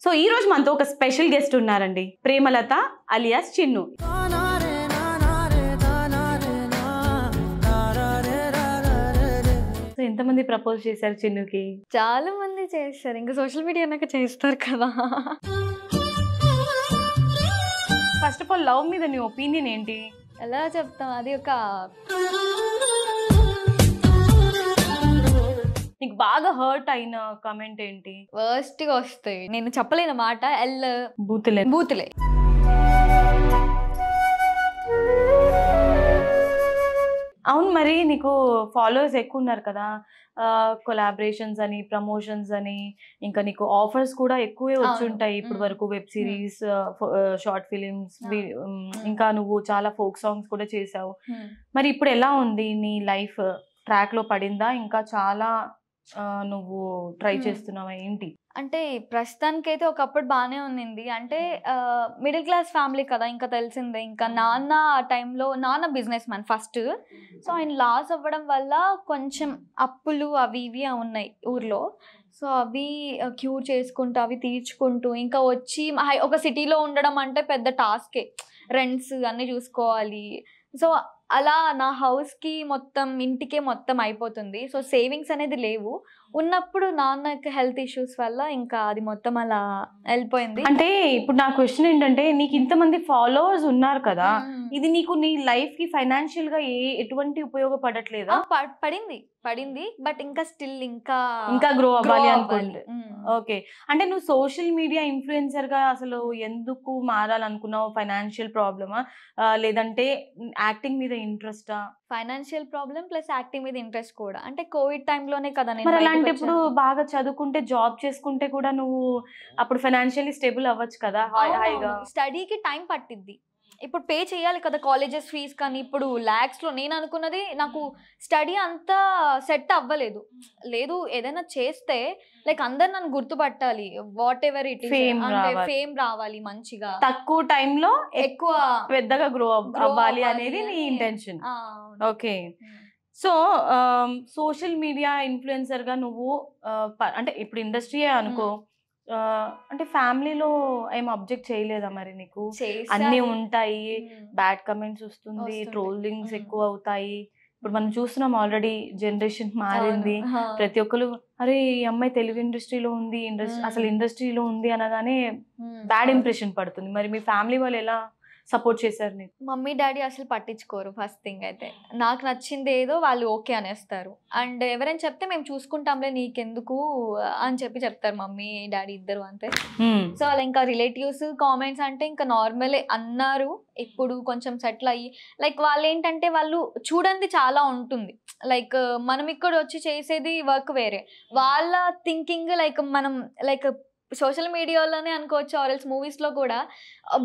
So ఈ రోజు మనతో ఒక స్పెషల్ గెస్ట్ ఉన్నారండి, ప్రేమలత అలియాస్ చిన్ను. సో ఎంతమంది ప్రపోజ్ చేశారు చిన్నుకి? చాలా మంది చేస్తారు, ఇంకా సోషల్ మీడియా అన్నాక చేస్తారు కదా. ఫస్ట్ ఆఫ్ ఆల్ లవ్ మీద నీ ఒపీనియన్ ఏంటి? ఎలా చెప్తాం, అది ఒక నీకు బాగా హర్ట్ అయిన కామెంట్ ఏంటి? వర్స్ట్ గా వస్తాయి, నేను చెప్పలేని మాట. బూతులే. బూతులే. అవును, మరి నీకు ఫాలోవర్స్ ఎక్కువ ఉన్నారు కదా, కొలాబరేషన్స్ అని, ప్రమోషన్స్ అని, ఇంకా నీకు ఆఫర్స్ కూడా ఎక్కువే వచ్చి ఉంటాయి ఇప్పుడు వరకు. వెబ్ సిరీస్, షార్ట్ ఫిలిమ్స్, ఇంకా నువ్వు చాలా ఫోక్ సాంగ్స్ కూడా చేసావు. మరి ఇప్పుడు ఎలా ఉంది నీ లైఫ్? ట్రాక్ లో పడిందా, ఇంకా చాలా నువ్వు ట్రై చేస్తున్నావా ఏంటి? అంటే ప్రస్తుతానికైతే ఒకప్పుడు బాగానే ఉన్నింది. అంటే మిడిల్ క్లాస్ ఫ్యామిలీ కదా, ఇంకా తెలిసిందే. ఇంకా నాన్న ఆ టైంలో నాన్న బిజినెస్ మ్యాన్ ఫస్ట్. సో ఆయన లాస్ అవ్వడం వల్ల కొంచెం అప్పులు అవి ఇవి ఉన్నాయి ఊర్లో. సో అవి క్యూర్ చేసుకుంటూ అవి తీర్చుకుంటూ ఇంకా వచ్చి ఒక సిటీలో ఉండడం అంటే పెద్ద టాస్కే. రెంట్స్ అన్నీ చూసుకోవాలి. సో అలా నా హౌస్కి మొత్తం, ఇంటికే మొత్తం అయిపోతుంది. సో సేవింగ్స్ అనేది లేవు. ఉన్నప్పుడు నాన్నకి హెల్త్ ఇష్యూస్ వల్ల ఇంకా అది మొత్తం అలా వెళ్ళిపోయింది. అంటే ఇప్పుడు నా క్వశ్చన్ ఏంటంటే, నీకు ఇంతమంది ఫాలోవర్స్ ఉన్నారు కదా, ఇది నీకు నీ లైఫ్ కి ఫైనాన్షియల్ గా ఎటువంటి ఉపయోగపడట్లేదా? పడింది బట్ ఇంకా స్టిల్ ఇంకా గ్రో అవ్వాలి అనుకోండి. ఓకే, అంటే నువ్వు సోషల్ మీడియా ఇన్ఫ్లుయెన్సర్ గా అసలు ఎందుకు మారాలనుకున్నావు? ఫైనాన్షియల్ ప్రాబ్లమా, లేదంటే యాక్టింగ్ మీద ఇంట్రెస్టా? ఫైనాన్షియల్ ప్రాబ్లం ప్లస్ యాక్టింగ్ మీద ఇంట్రెస్ట్ కూడా. అంటే కోవిడ్ టైంలోనే కదా నేను. మరి అలాంటప్పుడు బాగా చదువుకుంటే, జాబ్ చేసుకుంటే కూడా నువ్వు అప్పుడు ఫైనాన్షియల్లీ స్టేబుల్ అవ్వచ్చు కదా హాయిగా. స్టడీకి టైం పట్టిద్ది. ఇప్పుడు పే చేయాలి కదా కాలేజెస్ ఫీజ్, కానీ ఇప్పుడు ల్యాక్స్లో. నేను అనుకున్నది, నాకు స్టడీ అంతా సెట్ అవ్వలేదు. లేదు ఏదైనా చేస్తే లైక్ అందరు నన్ను గుర్తుపట్టాలి, whatever it is, fame రావాలి మంచిగా, తక్కువ టైంలో ఎక్కువ పెద్దగా గ్రో అవ్వాలి అనేది నీ intention. Okay, so social media influencer గా నువ్వు అంటే ఇప్పుడు ఇండస్ట్రీయే అనుకో, అంటే ఫ్యామిలీలో ఏం అబ్జెక్ట్ చేయలేదా మరి నీకు? అన్ని ఉంటాయి, బ్యాడ్ కమెంట్స్ వస్తుంది, ట్రోలింగ్స్ ఎక్కువ అవుతాయి. ఇప్పుడు మనం చూస్తున్నాం ఆల్రెడీ, జనరేషన్ మారింది. ప్రతి ఒక్కరు అరే ఈ అమ్మాయి తెలుగు ఇండస్ట్రీలో ఉంది, అసలు ఇండస్ట్రీలో ఉంది అనగానే బ్యాడ్ ఇంప్రెషన్ పడుతుంది. మరి మీ ఫ్యామిలీ వాళ్ళు ఎలా సపోర్ట్ చేశారు నీకు? మమ్మీ డాడీ అసలు పట్టించుకోరు. ఫస్ట్ థింగ్ అయితే నాకు నచ్చింది ఏదో వాళ్ళు ఓకే అనేస్తారు. అండ్ ఎవరైనా చెప్తే మేము చూసుకుంటాంలే నీకెందుకు అని చెప్తారు మమ్మీ డాడీ ఇద్దరు అంతే. సో అలా ఇంకా రిలేటివ్స్ కామెంట్స్ అంటే ఇంకా నార్మలే అన్నారు. ఇప్పుడు కొంచెం సెటిల్ అయ్యి లైక్ వాళ్ళు ఏంటంటే, వాళ్ళు చూడండి చాలా ఉంటుంది. లైక్ మనం ఇక్కడ వచ్చి చేసేది వర్క్ వేరే, వాళ్ళ థింకింగ్ లైక్ మనం లైక్ సోషల్ మీడియాలోనే అనుకోవచ్చు, ఆర్ఎల్స్ మూవీస్లో కూడా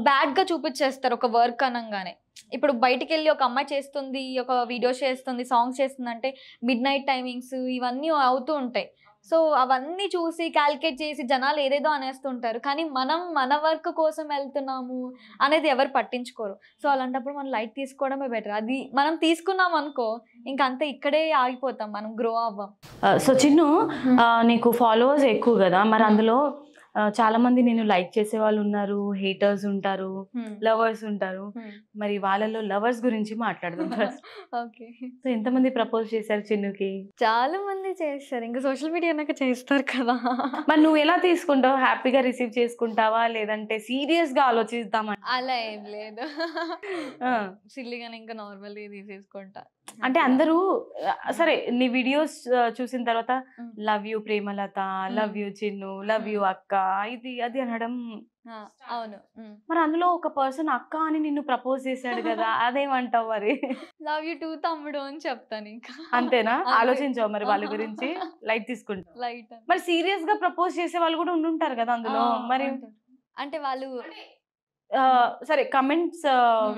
బ్యాడ్గా చూపించేస్తారు ఒక వర్క్ అనగానే. ఇప్పుడు బయటికి వెళ్ళి ఒక అమ్మాయి చేస్తుంది, ఒక వీడియో చేస్తుంది, సాంగ్స్ చేస్తుంది అంటే మిడ్ నైట్ టైమింగ్స్ ఇవన్నీ అవుతూ ఉంటాయి. సో అవన్నీ చూసి క్యాల్కులేట్ చేసి జనాలు ఏదేదో అనేస్తుంటారు, కానీ మనం మన వర్క్ కోసం వెళ్తున్నాము అనేది ఎవరు పట్టించుకోరు. సో అలాంటప్పుడు మనం లైట్ తీసుకోవడమే బెటర్. అది మనం తీసుకున్నాం అనుకో ఇంకంతే, ఇక్కడే ఆగిపోతాం, మనం గ్రో అవ్వం. సో చిన్ను, నీకు ఫాలోవర్స్ ఎక్కువ కదా, మరి అందులో చాలా మంది నేను లైక్ చేసే వాళ్ళు ఉన్నారు, హేటర్స్ ఉంటారు, లవర్స్ ఉంటారు. మరి వాళ్ళలో లవర్స్ గురించి మాట్లాడదాం ఫస్ట్. ఓకే, సో ఎంతమంది ప్రపోజ్ చేశారు చిన్నుకి? చాలా మంది చేస్తారు, ఇంకా సోషల్ మీడియా అన్నాక చేస్తారు కదా. మరి నువ్వు ఎలా తీసుకుంటావు? హ్యాపీగా రిసీవ్ చేసుకుంటావా, లేదంటే సీరియస్ గా ఆలోచిద్దామా? అలా ఏం లేదు, సిల్లిగానే ఇంకా నార్మల్గా తీసేసుకుంటా. అంటే అందరూ సరే నీ వీడియోస్ చూసిన తర్వాత love you Premalatha, love you Chinnu, love you అక్క, ఇది అది అనడం. అవును, మరి అందులో ఒక పర్సన్ అక్క అని నిన్ను ప్రపోజ్ చేశాడు కదా, అదేమంటావు మరి? లవ్ యూ టూ తమ్ముడు అని చెప్తాను ఇంకా. అంతేనా? ఆలోచించావు మరి వాళ్ళ గురించి? లైట్ తీసుకుంటా. లైట్. మరి సీరియస్ గా ప్రపోజ్ చేసే వాళ్ళు కూడా ఉండుంటారు కదా అందులో. మరి అంటే వాళ్ళు సరే కమెంట్స్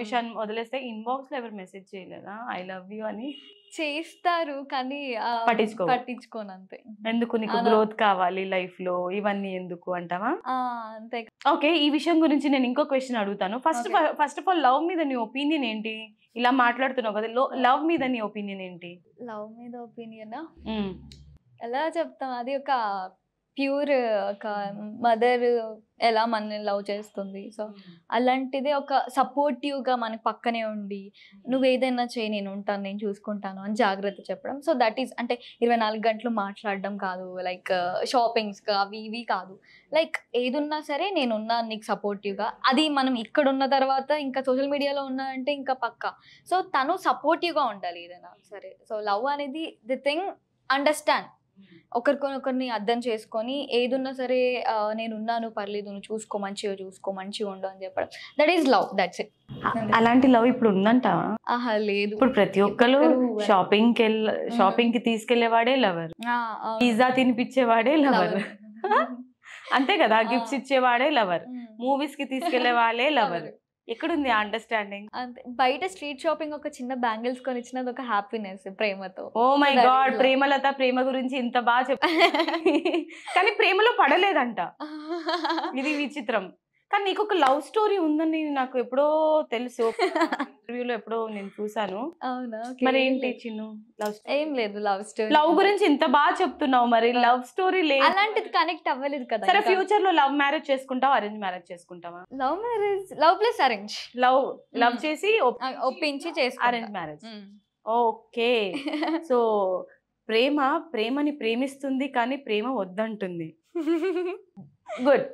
విషయాన్ని వదిలేస్తే, ఇన్బాక్స్ లో ఎవరు మెసేజ్ చేయలేదా ఐ లవ్ యూ అని? చేస్తారు కానీ పట్టించుకోను అంతే. ఎందుకు? నీకు గ్రోత్ కావాలి లైఫ్ లో, ఇవన్నీ ఎందుకు అంటావా? అంతే. ఓకే, ఈ విషయం గురించి నేను ఇంకో క్వశ్చన్ అడుగుతాను. ఫస్ట్ ఆఫ్ ఆల్ లవ్ మీద నీ ఒపీనియన్ ఏంటి? ఇలా మాట్లాడుతున్నావు కదా, లవ్ మీద నీ ఒపీనియన్ ఏంటి? లవ్ మీద ఒపీనియన్ ఎలా చెప్తాం, అది ఒక ప్యూర్ ఒక మదర్ ఎలా మనల్ని లవ్ చేస్తుంది. సో అలాంటిదే ఒక సపోర్టివ్గా మనకి పక్కనే ఉండి నువ్వు ఏదైనా చేయి నేను ఉంటాను నేను చూసుకుంటాను అని జాగ్రత్త చెప్పడం. సో దట్ ఈస్ అంటే 24 గంటలు మాట్లాడడం కాదు, లైక్ షాపింగ్స్ అవి ఇవి కాదు, లైక్ ఏదున్నా సరే నేనున్నాను నీకు సపోర్టివ్గా. అది మనం ఇక్కడ ఉన్న తర్వాత ఇంకా సోషల్ మీడియాలో ఉన్నా అంటే ఇంకా పక్కా. సో తను సపోర్టివ్గా ఉండాలి ఏదైనా సరే. సో లవ్ అనేది ది థింగ్ అండర్స్టాండ్, ఒకరికొకరిని అర్థం చేసుకొని ఏదున్నా సరే నేనున్నాను పర్లేదు నువ్వు చూసుకో మంచిగా ఉండు అని చెప్పడం. That is love, that's it. అలాంటి లవ్ ఇప్పుడు ఉందంటావా? ఆహా లేదు. ఇప్పుడు ప్రతి ఒక్కరు షాపింగ్ కి తీసుకెళ్లేవాడే లవర్, పిజ్జా తినిపించేవాడే లవర్, అంతే కదా, గిఫ్ట్స్ ఇచ్చేవాడే లవర్, మూవీస్ కి తీసుకెళ్లే వాళ్ళే లవర్. ఎక్కడుంది ఆ అండర్స్టాండింగ్? అంతే. బయట స్ట్రీట్ షాపింగ్ ఒక చిన్న బ్యాంగిల్స్ కొని ఇచ్చినది ఒక హ్యాపీనెస్ ప్రేమతో. ఓ మై గాడ్, ప్రేమలత ప్రేమ గురించి ఇంత బాగా చెప్ప కానీ ప్రేమలో పడలేదంట, ఇది విచిత్రం. కానీ నీకు ఒక లవ్ స్టోరీ ఉందని నాకు ఎప్పుడో తెలుసు, ఇంటర్వ్యూలో ఎప్పుడో నేను చూసాను. అవునా? మరి ఏంటి చిన్ను లవ్? ఏం లేదు లవ్ స్టోరీ. లవ్ గురించి ఇంత బాగా చెప్తున్నావు, మరి లవ్ స్టోరీ లేదు, అలాంటిది కనెక్ట్ అవ్వలేదు కదా. సరే ఫ్యూచర్ లో లవ్ మ్యారేజ్ చేసుకుంటావా, అరేంజ్ మ్యారేజ్ చేసుకుంటావా? Love plus arrange. లవ్ చేసి ఒప్పించి చేసుకుంటా. Arrange marriage. ఓకే. సో ప్రేమని ప్రేమిస్తుంది కానీ ప్రేమ వద్దంటుంది. గుడ్.